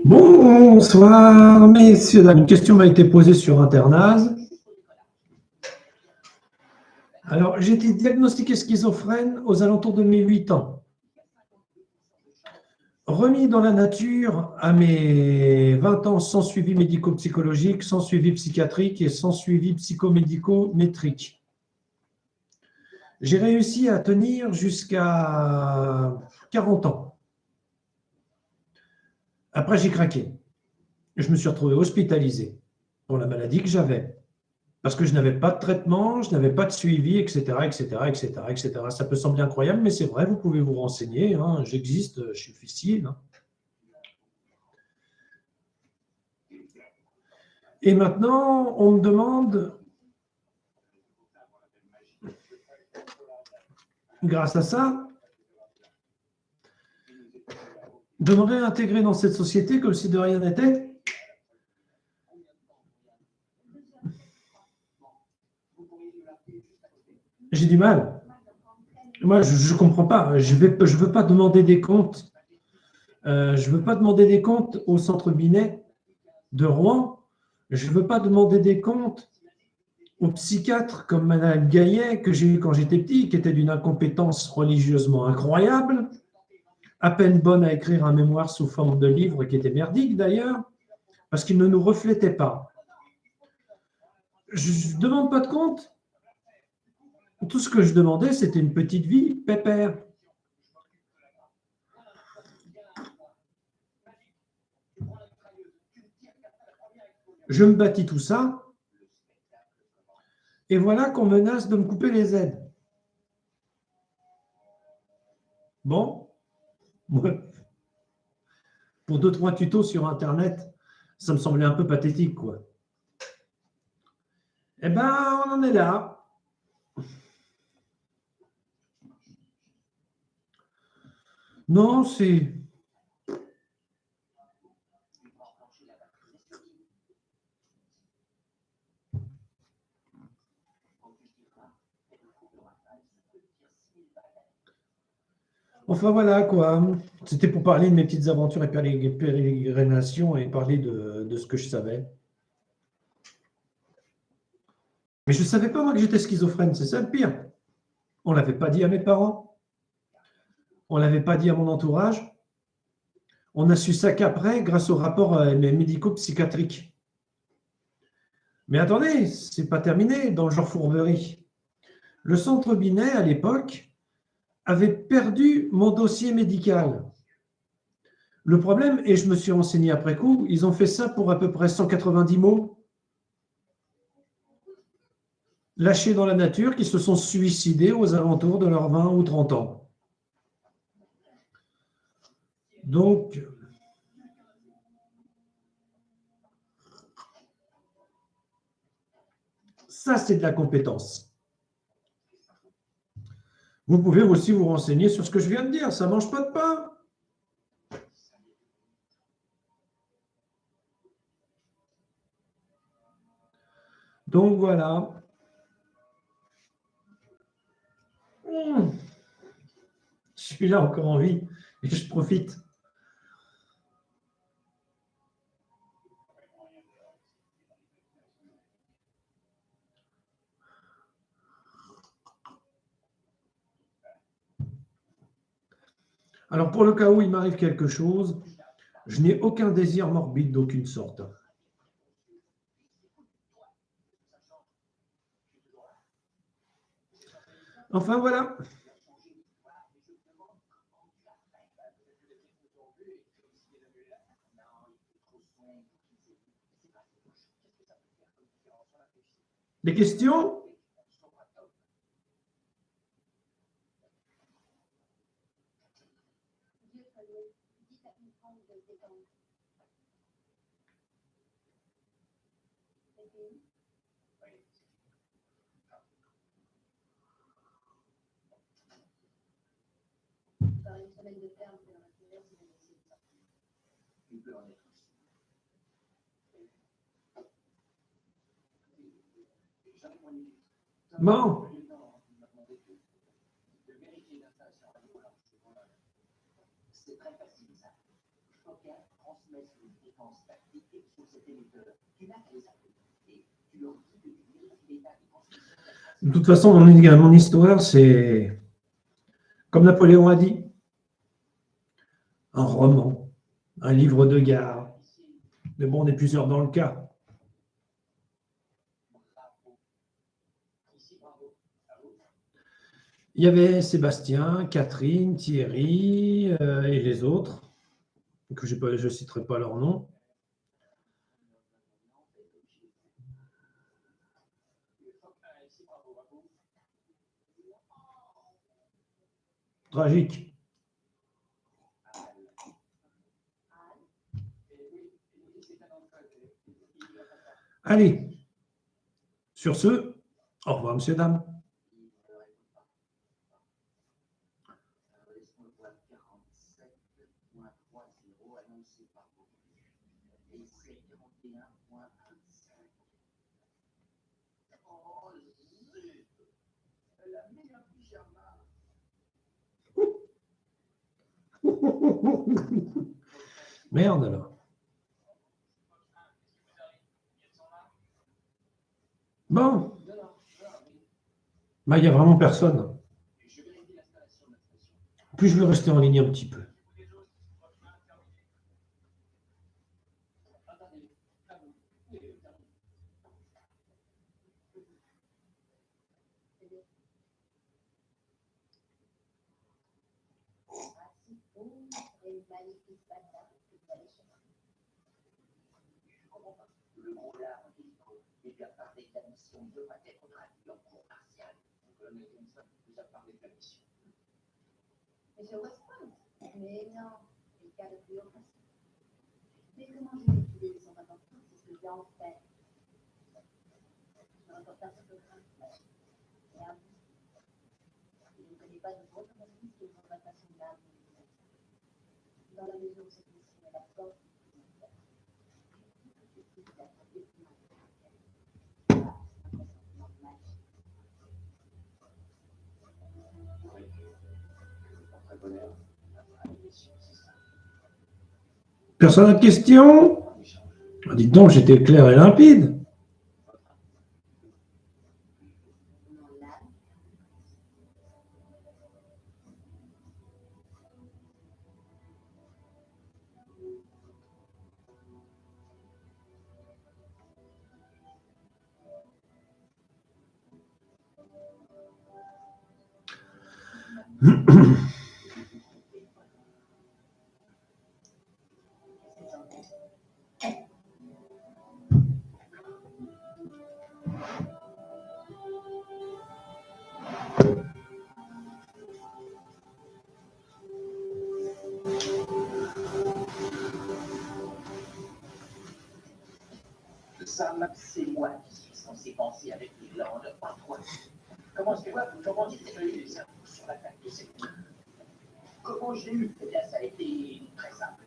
Bonsoir, messieurs, dames. Une question m'a été posée sur Internase. Alors, j'ai été diagnostiqué schizophrène aux alentours de mes 8 ans. Remis dans la nature à mes 20 ans sans suivi médico-psychologique, sans suivi psychiatrique et sans suivi psychomédico-métrique. J'ai réussi à tenir jusqu'à 40 ans. Après, j'ai craqué. Je me suis retrouvé hospitalisé pour la maladie que j'avais. Parce que je n'avais pas de traitement, je n'avais pas de suivi, etc., etc., etc., etc. Ça peut sembler incroyable, mais c'est vrai, vous pouvez vous renseigner. Hein, j'existe, je suis officier. Hein. Et maintenant, on me demande, grâce à ça, de me réintégrer dans cette société comme si de rien n'était. J'ai du mal. Moi, je ne comprends pas. Je veux pas demander des comptes. Je veux pas demander des comptes au centre Binet de Rouen. Je ne veux pas demander des comptes aux psychiatres comme Madame Gaillet, que j'ai eu quand j'étais petit, qui était d'une incompétence religieusement incroyable, à peine bonne à écrire un mémoire sous forme de livre, qui était merdique d'ailleurs, parce qu'il ne nous reflétait pas. Je ne demande pas de compte. Tout ce que je demandais, c'était une petite vie pépère. Je me bâtis tout ça, et voilà qu'on menace de me couper les aides. Bon, pour 2-3 tutos sur Internet, ça me semblait un peu pathétique, quoi. Eh ben, on en est là. Non, c'est... Enfin voilà quoi, c'était pour parler de mes petites aventures et pérégrinations et parler de ce que je savais. Mais je ne savais pas moi que j'étais schizophrène, c'est ça le pire. On ne l'avait pas dit à mes parents, on ne l'avait pas dit à mon entourage. On a su ça qu'après grâce au rapport médico-psychiatrique. Mais attendez, c'est pas terminé dans le genre fourberie. Le centre Binet à l'époque avait perdu mon dossier médical. Le problème, et je me suis renseigné après coup, ils ont fait ça pour à peu près 190 mots lâchés dans la nature qui se sont suicidés aux alentours de leurs 20 ou 30 ans. Donc, ça, c'est de la compétence. Vous pouvez aussi vous renseigner sur ce que je viens de dire. Ça ne mange pas de pain. Donc, voilà. Je suis là encore en vie et je profite. Alors, pour le cas où il m'arrive quelque chose, je n'ai aucun désir morbide d'aucune sorte. Enfin, voilà. Des questions? Bon. De toute façon, mon histoire, c'est, comme Napoléon a dit, un roman, un livre de gare. Mais bon, on est plusieurs dans le cas. Il y avait Sébastien, Catherine, Thierry et les autres, que je ne citerai pas leur nom. Tragique. Allez, sur ce, au revoir, monsieur, dame. Merde alors. Bon. Bah, il n'y a vraiment personne. Puis je vais rester en ligne un petit peu. Mais non, les cas de bureaucratie. Mais comment je vais étudier les 150 ans? C'est ce que j'ai en fait. Je rapporte un photographe. Et un bout. Je ne connais pas de votre organisme qui est en façon d'âme. Dans la mesure où cette mission est la porte, Personne n'a de questions? Dites donc, j'étais clair et limpide. Ça, c'est moi qui suis censé penser avec les glandes, pas toi. Comment je vois, comment j'ai tenu les infos sur la table de cette nuit? Comment j'ai eu? Eh bien, ça a été très simple.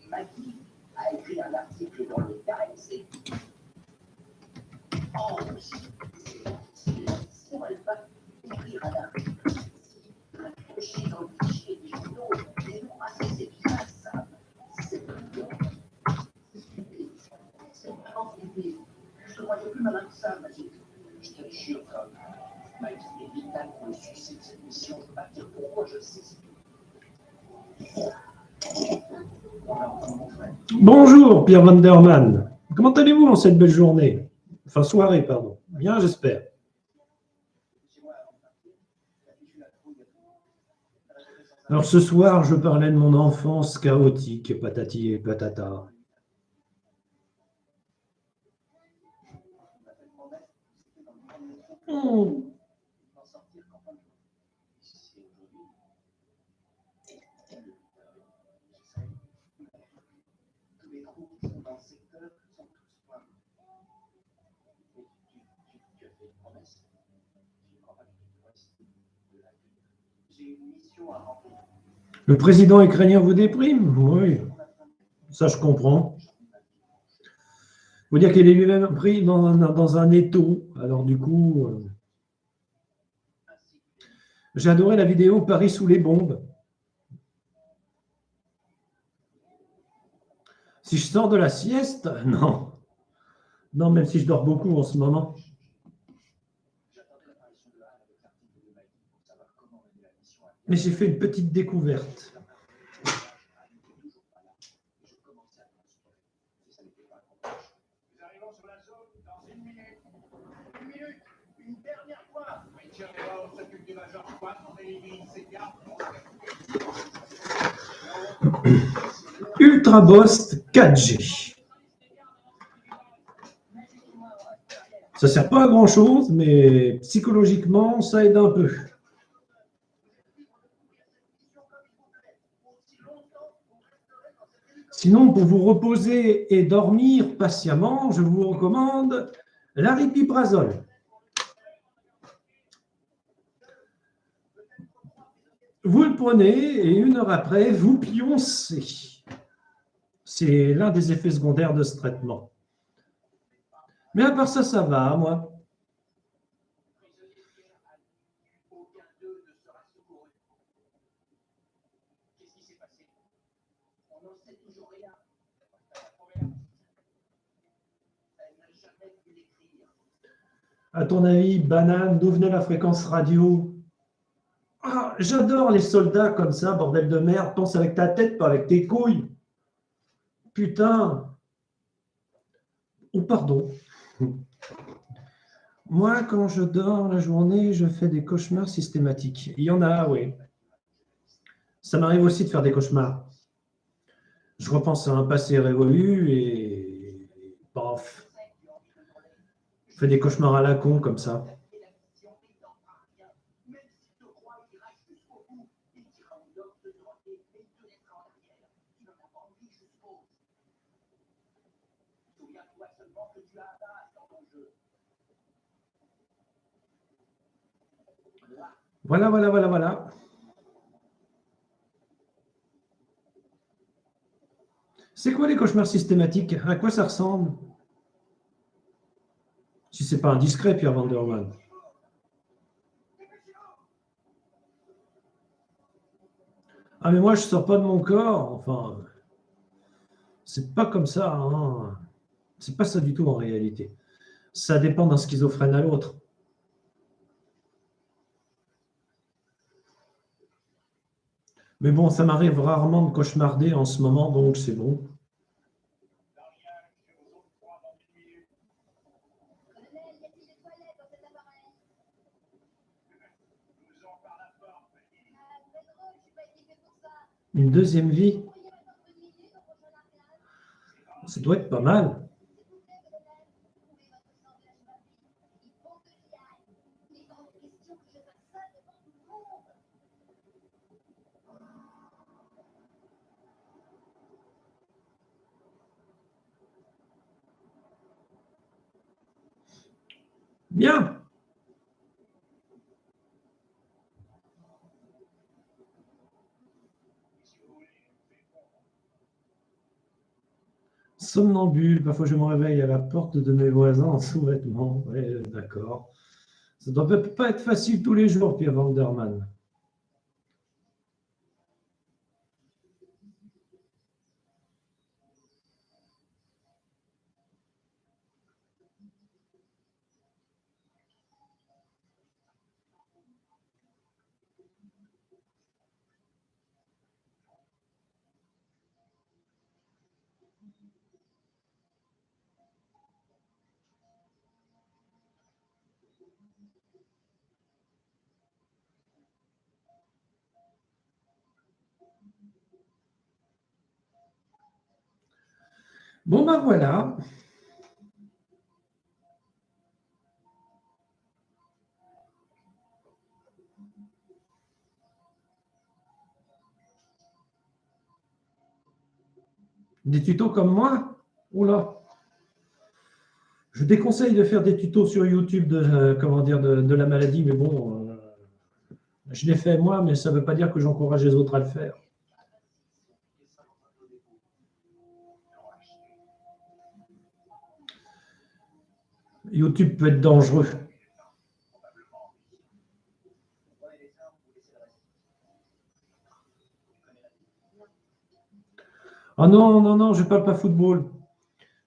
Maggie a écrit un article dans le Times et... Oh, si elle va écrire un article, accroché dans le fichier des journaux, des noms assez bien ça. C'est brillant. Je te croyais plus malin que ça, Maggie. Je te jure, comme Maggie est vitale pour le succès de cette mission. Je ne peux pas dire pourquoi, je sais. Bonjour, Pierre Vanderman. Comment allez-vous en cette belle journée? Enfin, soirée, pardon. Bien, j'espère. Alors, ce soir, je parlais de mon enfance chaotique, patati et patata. Le président ukrainien vous déprime? Oui, ça je comprends. Il faut dire qu'il est lui-même pris dans un étau. Alors du coup, J'ai adoré la vidéo Paris sous les bombes. Si je sors de la sieste, non. Non, même si je dors beaucoup en ce moment. Mais j'ai fait une petite découverte. Ultrabost 4G. Ça ne sert pas à grand chose, mais psychologiquement, ça aide un peu. Sinon, pour vous reposer et dormir patiemment, je vous recommande l'aripiprazole. Vous le prenez et 1 heure après, vous pioncez. C'est l'un des effets secondaires de ce traitement. Mais à part ça, ça va, moi. À ton avis, banane, d'où venait la fréquence radio? Ah, j'adore les soldats comme ça, bordel de merde. Pense avec ta tête, pas avec tes couilles. Putain. Oh, pardon. Moi, quand je dors la journée, je fais des cauchemars systématiques. Il y en a, oui. Ça m'arrive aussi de faire des cauchemars. Je repense à un passé révolu et paf. Je fais des cauchemars à la con comme ça. Voilà, voilà, voilà, voilà. C'est quoi les cauchemars systématiques? À quoi ça ressemble? Si c'est pas indiscret, Pierre Vanderman. Ah, mais moi, je sors pas de mon corps. Enfin, c'est pas comme ça. Hein. C'est pas ça du tout en réalité. Ça dépend d'un schizophrène à l'autre. Mais bon, ça m'arrive rarement de cauchemarder en ce moment, donc c'est bon. Une deuxième vie? Ça doit être pas mal. Bien. Somnambule, parfois je me réveille à la porte de mes voisins en sous-vêtements. Ouais, d'accord. Ça ne doit pas être facile tous les jours, Pierre Vanderman. Bon, ben voilà. Des tutos comme moi? Oula. Je déconseille de faire des tutos sur YouTube de la maladie, mais bon, je l'ai fait moi, mais ça ne veut pas dire que j'encourage les autres à le faire. YouTube peut être dangereux. Ah non, non, non, je ne parle pas football.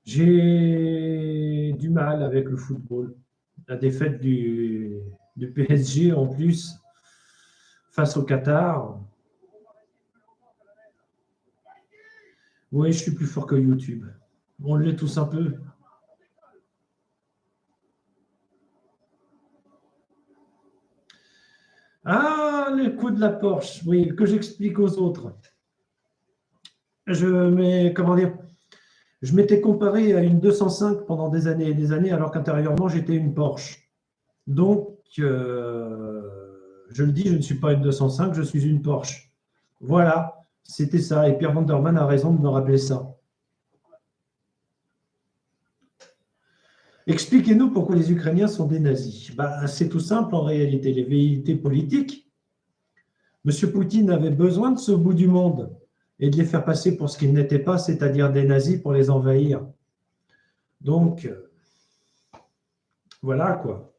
J'ai du mal avec le football. La défaite du PSG en plus face au Qatar. Oui, je suis plus fort que YouTube. On l'est tous un peu. Ah, le coup de la Porsche, oui, que j'explique aux autres. Comment dire, je m'étais comparé à une 205 pendant des années et des années, alors qu'intérieurement, j'étais une Porsche. Donc, je le dis, je ne suis pas une 205, je suis une Porsche. Voilà, c'était ça. Et Pierre Vanderman a raison de me rappeler ça. Expliquez-nous pourquoi les Ukrainiens sont des nazis. C'est tout simple en réalité, les velléités politiques. M. Poutine avait besoin de ce bout du monde et de les faire passer pour ce qu'ils n'étaient pas, c'est-à-dire des nazis pour les envahir. Donc, voilà quoi.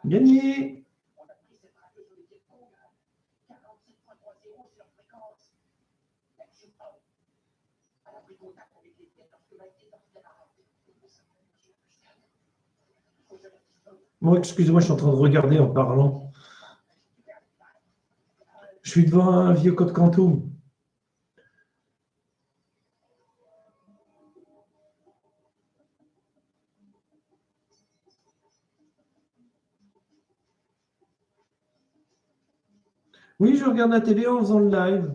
Gagné. Moi, excusez-moi, je suis en train de regarder en parlant. Je suis devant un vieux code Quantum. Oui, je regarde la télé en faisant le live.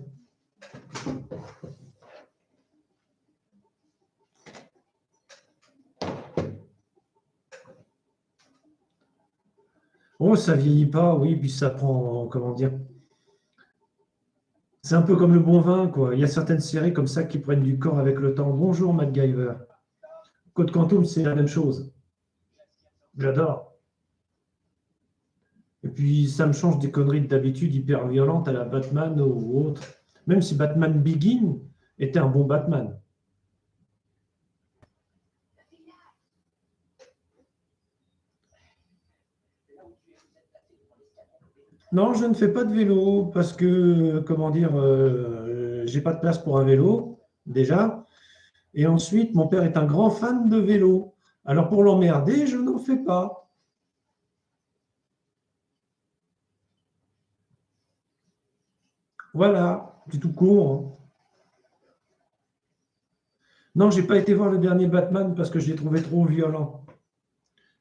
Oh, ça vieillit pas, oui, puis ça prend, comment dire, c'est un peu comme le bon vin, quoi. Il y a certaines séries comme ça qui prennent du corps avec le temps. Bonjour, MacGyver. Code Quantum, c'est la même chose. J'adore. Et puis, ça me change des conneries d'habitude hyper violentes à la Batman ou autre. Même si Batman Begin était un bon Batman. Non, je ne fais pas de vélo parce que, comment dire, j'ai pas de place pour un vélo, déjà. Et ensuite, mon père est un grand fan de vélo. Alors, pour l'emmerder, je n'en fais pas. Voilà, c'est tout court. Non, j'ai pas été voir le dernier Batman parce que je l'ai trouvé trop violent.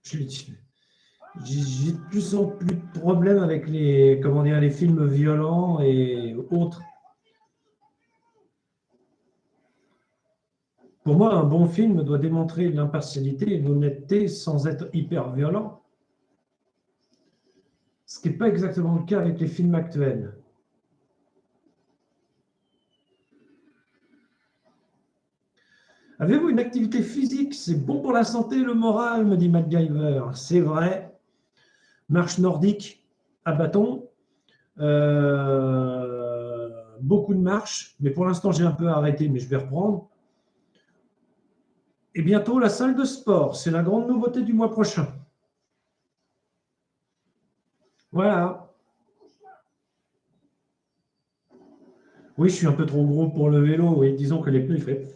J'ai de plus en plus de problèmes avec les, comment dire, les films violents et autres. Pour moi, un bon film doit démontrer l'impartialité et l'honnêteté sans être hyper violent. Ce qui n'est pas exactement le cas avec les films actuels. Avez-vous une activité physique? C'est bon pour la santé et le moral, me dit MacGyver. C'est vrai. Marche nordique à bâton. Beaucoup de marches, mais pour l'instant, j'ai un peu arrêté, mais je vais reprendre. Et bientôt, la salle de sport. C'est la grande nouveauté du mois prochain. Voilà. Oui, je suis un peu trop gros pour le vélo. Oui, disons que les pneus, ils feraient...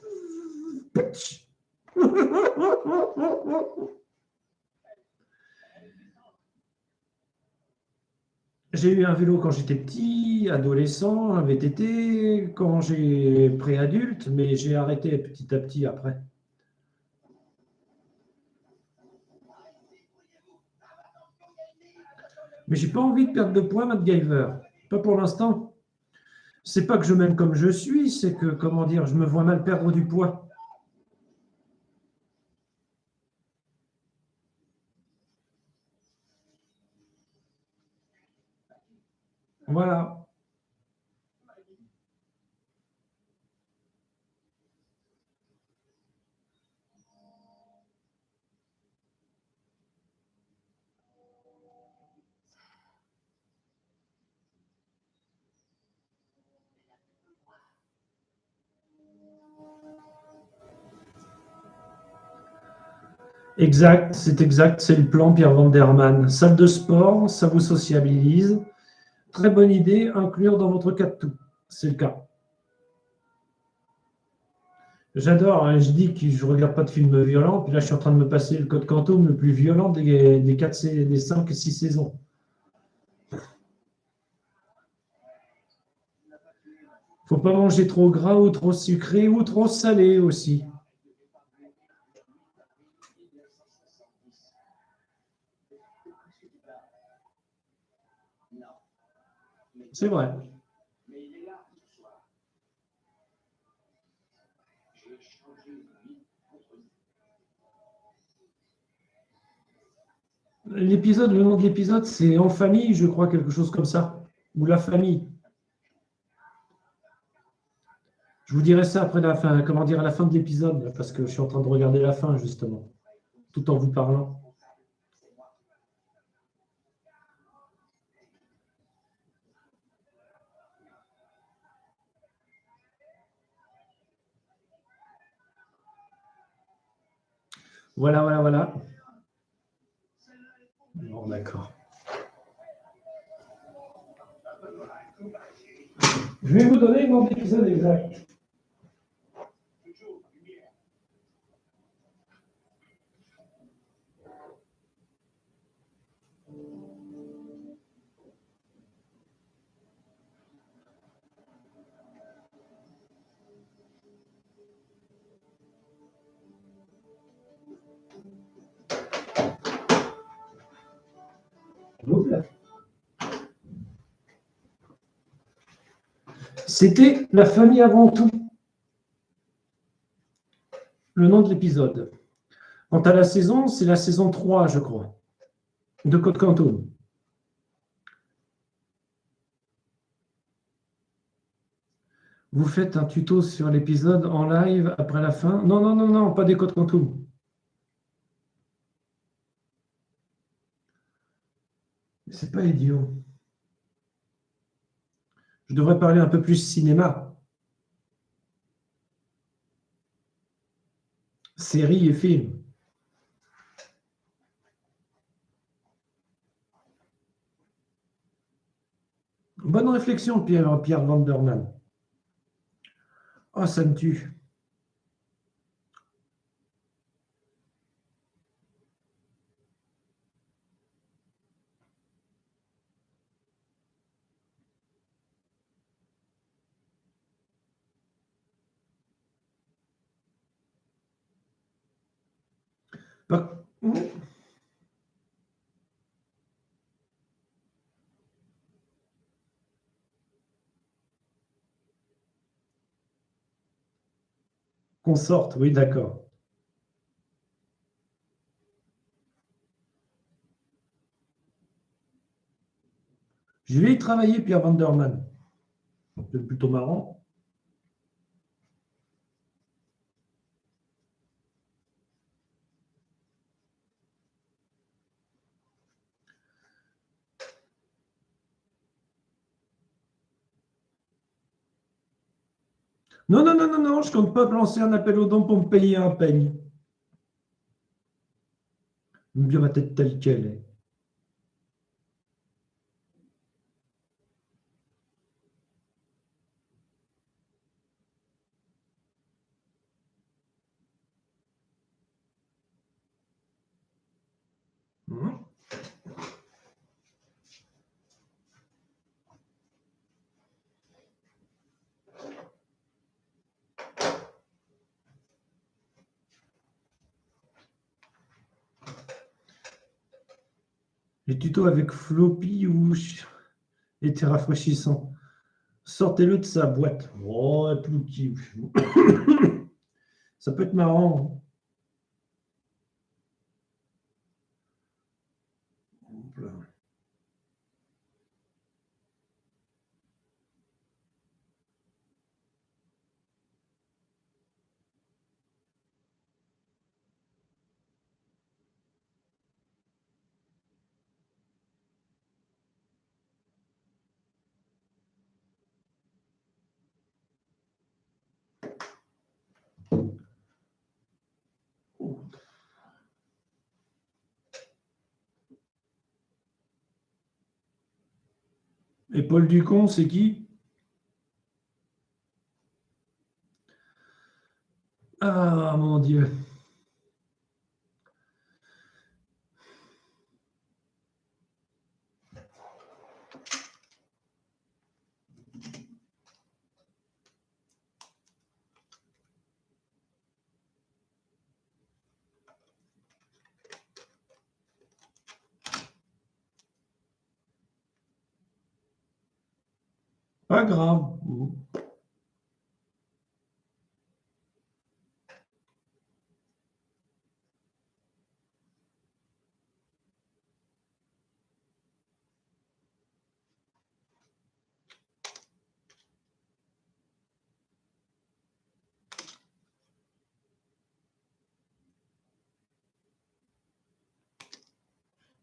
J'ai eu un vélo quand j'étais petit, adolescent, un VTT, quand j'ai pré-adulte, mais j'ai arrêté petit à petit après. Mais j'ai pas envie de perdre de poids, MacGyver. Pas pour l'instant. C'est pas que je m'aime comme je suis, c'est que, comment dire, je me vois mal perdre du poids. Voilà. Exact, c'est le plan Pierre Vanderman. Salle de sport, ça vous sociabilise. Très bonne idée, inclure dans votre cas de tout. C'est le cas. J'adore, hein, je dis que je ne regarde pas de films violents, puis là je suis en train de me passer le Code Quantum le plus violent des 5 et 6 saisons. Faut pas manger trop gras ou trop sucré ou trop salé aussi. C'est vrai. L'épisode, le nom de l'épisode, c'est En famille, je crois, quelque chose comme ça. Ou La famille. Je vous dirai ça après la fin, comment dire, à la fin de l'épisode, parce que je suis en train de regarder la fin, justement, tout en vous parlant. Voilà, voilà, voilà. Bon, d'accord. Je vais vous donner le nom de l'épisode exact. C'était La famille avant tout, le nom de l'épisode. Quant à la saison, c'est la saison 3, je crois, de Code Quantum. Vous faites un tuto sur l'épisode en live après la fin? Non, non, non, non, pas des Code Quantum. C'est pas idiot. Je devrais parler un peu plus cinéma. Séries et films. Bonne réflexion, Pierre Vanderman. Oh, ça me tue. Qu'on sorte, oui, d'accord. Je vais y travailler, Pierre Vanderman. C'est plutôt marrant. Non, non, non, non, non, je ne compte pas lancer un appel aux dons pour me payer un peigne. Bien ma tête telle qu'elle est. Les tutos avec Floppy ou étaient rafraîchissants. Sortez-le de sa boîte. Oh, plus petit. Ça peut être marrant. Hop là. Et Paul Ducon, c'est qui? Ah, mon Dieu. Pas grave.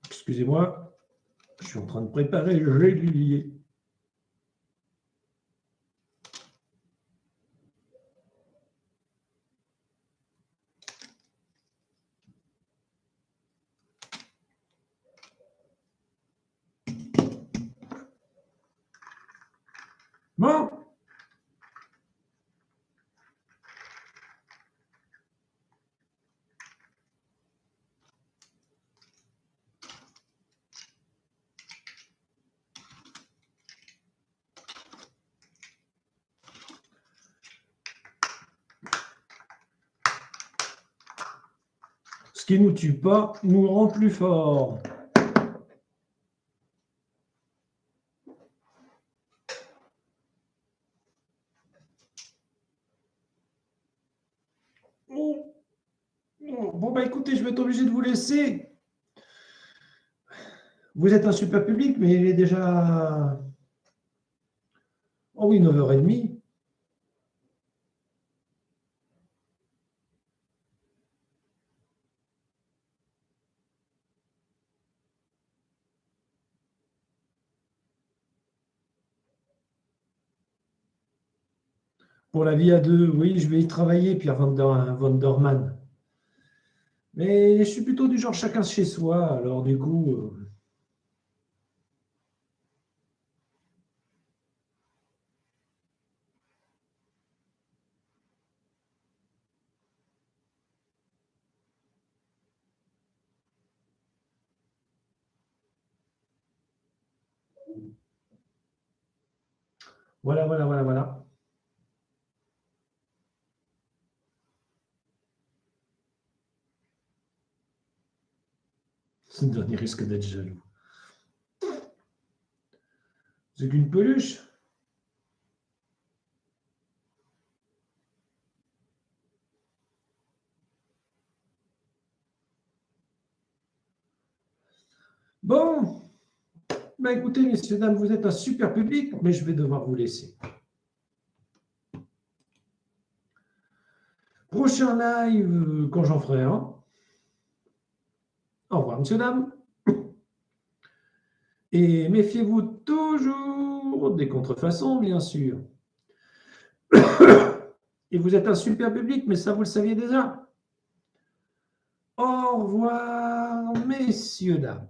Excusez-moi, je suis en train de préparer le régulier. Bon. Ce qui ne nous tue pas nous rend plus forts. Bon, bah écoutez, je vais être obligé de vous laisser. Vous êtes un super public, mais il est déjà... Oh oui, 9h30. Pour la vie à deux, oui, je vais y travailler, Pierre Vanderman. Mais je suis plutôt du genre chacun chez soi, alors du coup... Voilà. Ce dernier risque d'être jaloux. C'est qu'une peluche. Bon, bah écoutez, messieurs, dames, vous êtes un super public, mais je vais devoir vous laisser. Prochain live, quand j'en ferai un. Au revoir, messieurs, dames. Et méfiez-vous toujours des contrefaçons, bien sûr. Et vous êtes un super public, mais ça, vous le saviez déjà. Au revoir, messieurs, dames.